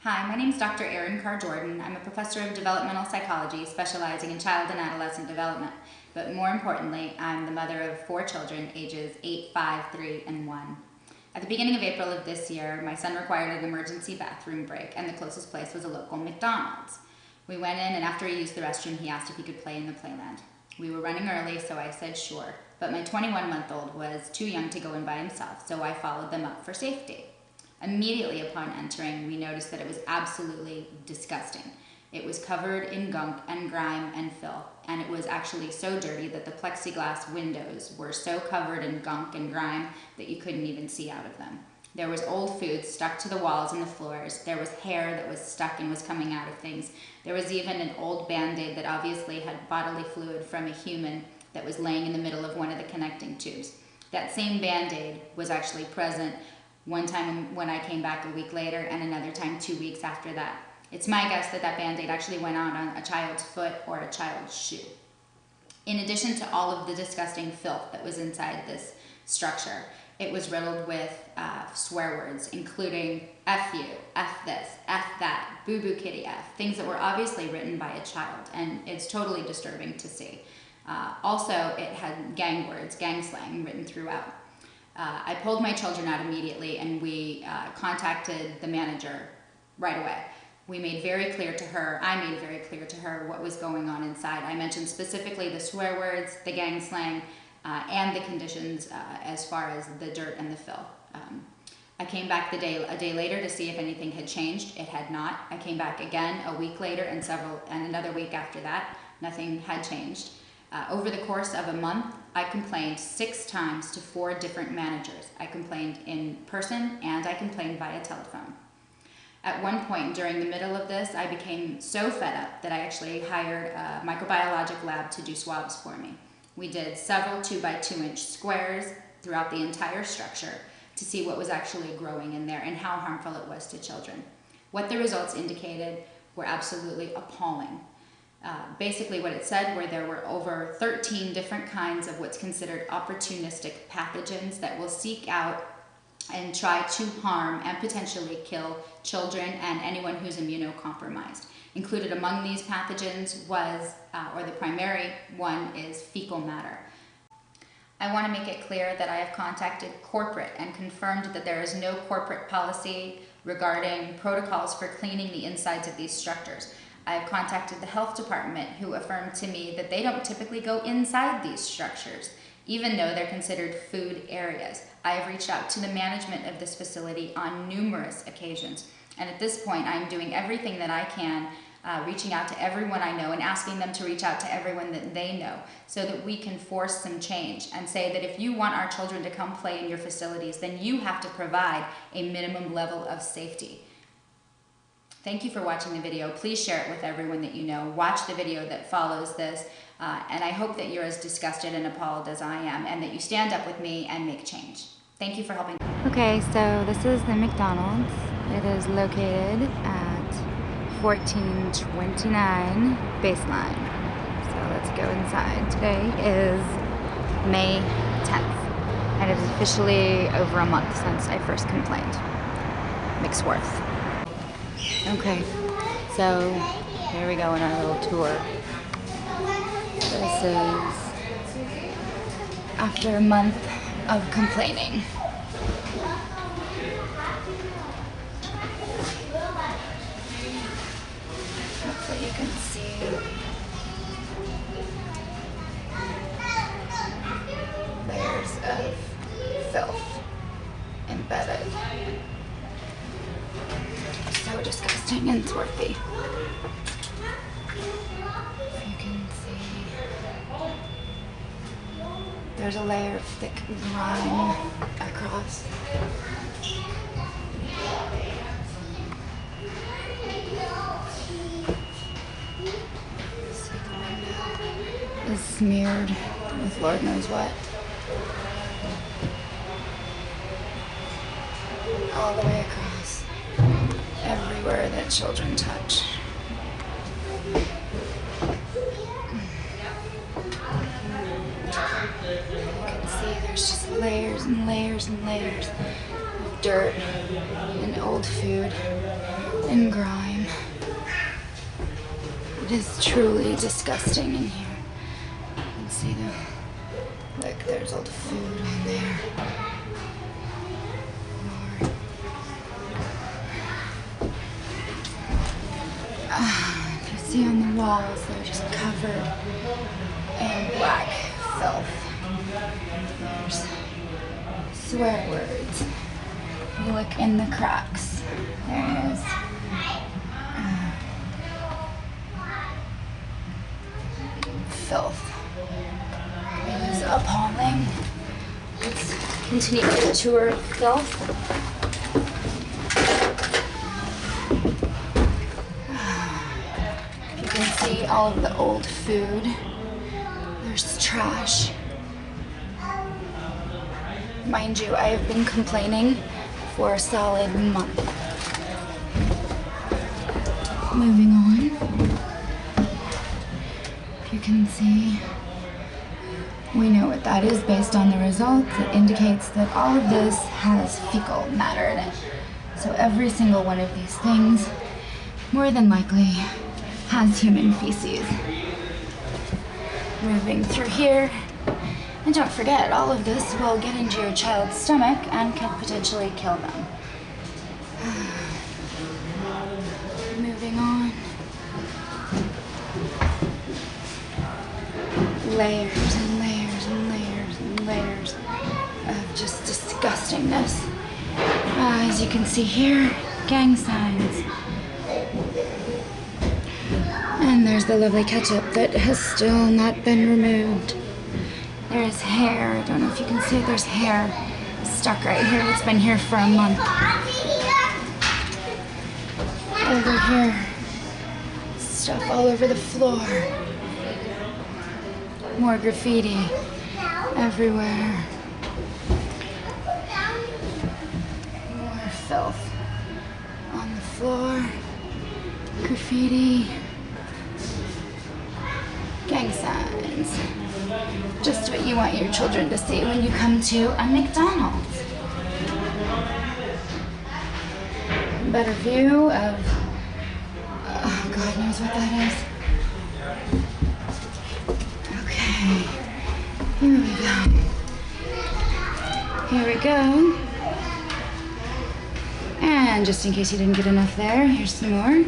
Hi, my name is Dr. Erin Carr-Jordan. I'm a professor of developmental psychology specializing in child and adolescent development. But more importantly, I'm the mother of 4 children, ages 8, 5, 3, and 1. At the beginning of April of this year, my son required an emergency bathroom break, and the closest place was a local McDonald's. We went in, and after he used the restroom, he asked if he could play in the playland. We were running early, so I said sure. But my 21-month-old was too young to go in by himself, so I followed them up for safety. Immediately upon entering, we noticed that it was absolutely disgusting. It was covered in gunk and grime and filth, and it was actually so dirty that the plexiglass windows were so covered in gunk and grime that you couldn't even see out of them. There was old food stuck to the walls and the floors. There was hair that was stuck and was coming out of things. There was even an old Band-Aid that obviously had bodily fluid from a human that was laying in the middle of one of the connecting tubes. That same Band-Aid was actually present one time when I came back a week later, and another time 2 weeks after that. It's my guess that that Band-Aid actually went on a child's foot or a child's shoe. In addition to all of the disgusting filth that was inside this structure, it was riddled with swear words, including F you, F this, F that, boo boo kitty F, things that were obviously written by a child, and it's totally disturbing to see. Also, it had gang words, gang slang written throughout. I pulled my children out immediately, and we contacted the manager right away. We made very clear to her, I made very clear to her what was going on inside. I mentioned specifically the swear words, the gang slang, and the conditions as far as the dirt and the filth. I came back a day later to see if anything had changed. It had not. I came back again a week later and another week after that. Nothing had changed. Over the course of a month, I complained 6 times to 4 different managers. I complained in person and I complained via telephone. At one point during the middle of this, I became so fed up that I actually hired a microbiologic lab to do swabs for me. We did several 2x2-inch squares throughout the entire structure to see what was actually growing in there and how harmful it was to children. What the results indicated were absolutely appalling. Basically what it said were there were over 13 different kinds of what's considered opportunistic pathogens that will seek out and try to harm and potentially kill children and anyone who's immunocompromised. Included among these pathogens was, or the primary one is fecal matter. I want to make it clear that I have contacted corporate and confirmed that there is no corporate policy regarding protocols for cleaning the insides of these structures. I have contacted the health department, who affirmed to me that they don't typically go inside these structures, even though they're considered food areas. I have reached out to the management of this facility on numerous occasions, and at this point I'm doing everything that I can, reaching out to everyone I know and asking them to reach out to everyone that they know so that we can force some change and say that if you want our children to come play in your facilities, then you have to provide a minimum level of safety. Thank you for watching the video. Please share it with everyone that you know. Watch the video that follows this, and I hope that you're as disgusted and appalled as I am, and that you stand up with me and make change. Thank you for helping. Okay, so this is the McDonald's. It is located at 1429 Baseline. So let's go inside. Today is May 10th, and it is officially over a month since I first complained. McSwarth. Okay, so here we go on our little tour. This is after a month of complaining. Hopefully you can see. Layers of filth embedded. So disgusting and swarthy. You can see there's a layer of thick grime across. See, the window is smeared with Lord knows what. All the way across. Everywhere that children touch. You can see there's just layers and layers and layers of dirt and old food and and grime. It is truly disgusting in here. You can see the, look, there's all the food on there. If you see on the walls, they're just covered in black filth. There's swear words. You look in the cracks. There it is. Filth. It is appalling. Let's continue the tour of filth. You can see all of the old food. There's trash. Mind you, I have been complaining for a solid month. Moving on. You can see, we know what that is based on the results. It indicates that all of this has fecal matter in it. So every single one of these things, more than likely, has human feces. Moving through here, and don't forget, all of this will get into your child's stomach and can potentially kill them. Moving on. Layers and layers and layers and layers of just disgustingness. As you can see here, gang signs. And there's the lovely ketchup that has still not been removed. There's hair. I don't know if you can see it. There's hair stuck right here. It's been here for a month. Over here, stuff all over the floor. More graffiti everywhere. More filth on the floor. Graffiti. Gang signs. Just what you want your children to see when you come to a McDonald's. Better view of, oh, God knows what that is. Okay, here we go. Here we go. And just in case you didn't get enough there, here's some more.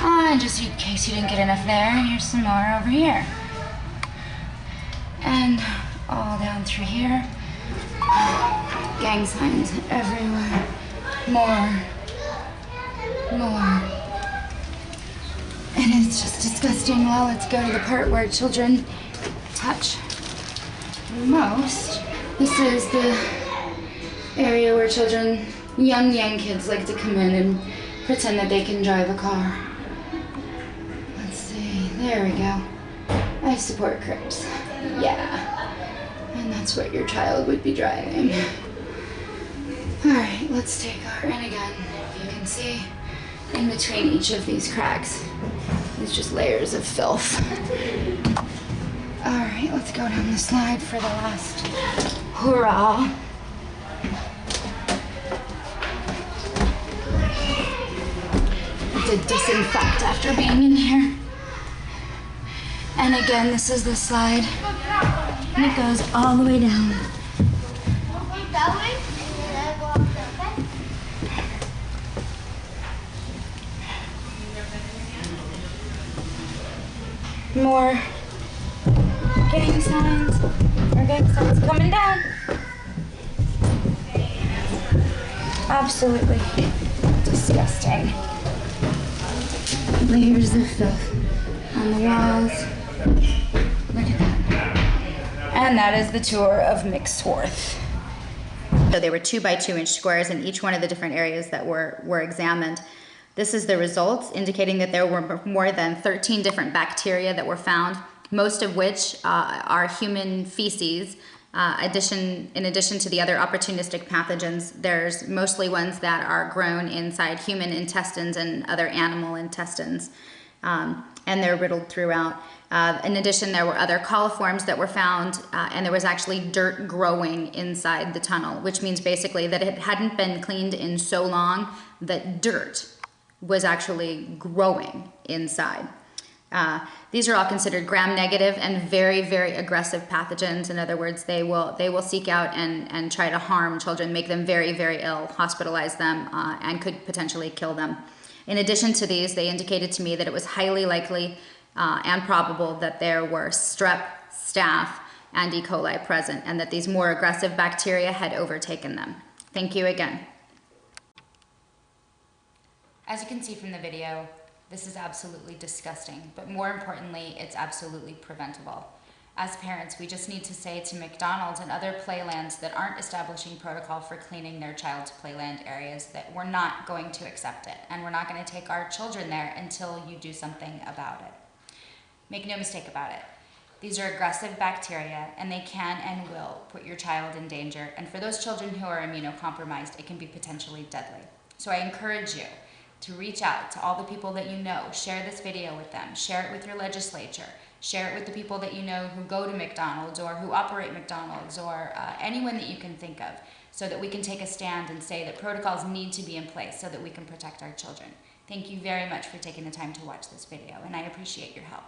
And just in case you didn't get enough there, here's some more over here. And all down through here. Gang signs everywhere. More. It is just disgusting. Well, let's go to the part where children touch most. This is the area where children, young kids like to come in and pretend that they can drive a car. Let's see, there we go. I support Crips. Yeah. And that's what your child would be driving. Alright, let's take our, and again, you can see in between each of these cracks, there's just layers of filth. Alright, let's go down the slide for the last hurrah. To disinfect after being in here. And again, this is the slide, and it goes all the way down. More gang signs coming down. Absolutely disgusting. Layers of filth on the walls. Look at that. And that is the tour of McSwarth. So they were 2 by 2 inch squares in each one of the different areas that were examined. This is the results, indicating that there were more than 13 different bacteria that were found, most of which are human feces. In addition to the other opportunistic pathogens, there's mostly ones that are grown inside human intestines and other animal intestines, and they're riddled throughout. In addition, there were other coliforms that were found, and there was actually dirt growing inside the tunnel, which means basically that it hadn't been cleaned in so long that dirt was actually growing inside. These are all considered gram-negative and very, very aggressive pathogens. In other words, they will seek out and try to harm children, make them very, very ill, hospitalize them, and could potentially kill them. In addition to these, they indicated to me that it was highly likely and probable that there were strep, staph, and E. coli present, and that these more aggressive bacteria had overtaken them. Thank you again. As you can see from the video, this is absolutely disgusting, but more importantly, it's absolutely preventable. As parents, we just need to say to McDonald's and other playlands that aren't establishing protocol for cleaning their child's playland areas that we're not going to accept it, and we're not going to take our children there until you do something about it. Make no mistake about it. These are aggressive bacteria, and they can and will put your child in danger, and for those children who are immunocompromised, it can be potentially deadly. So I encourage you to reach out to all the people that you know, share this video with them, share it with your legislature, share it with the people that you know who go to McDonald's or who operate McDonald's or anyone that you can think of, so that we can take a stand and say that protocols need to be in place so that we can protect our children. Thank you very much for taking the time to watch this video, and I appreciate your help.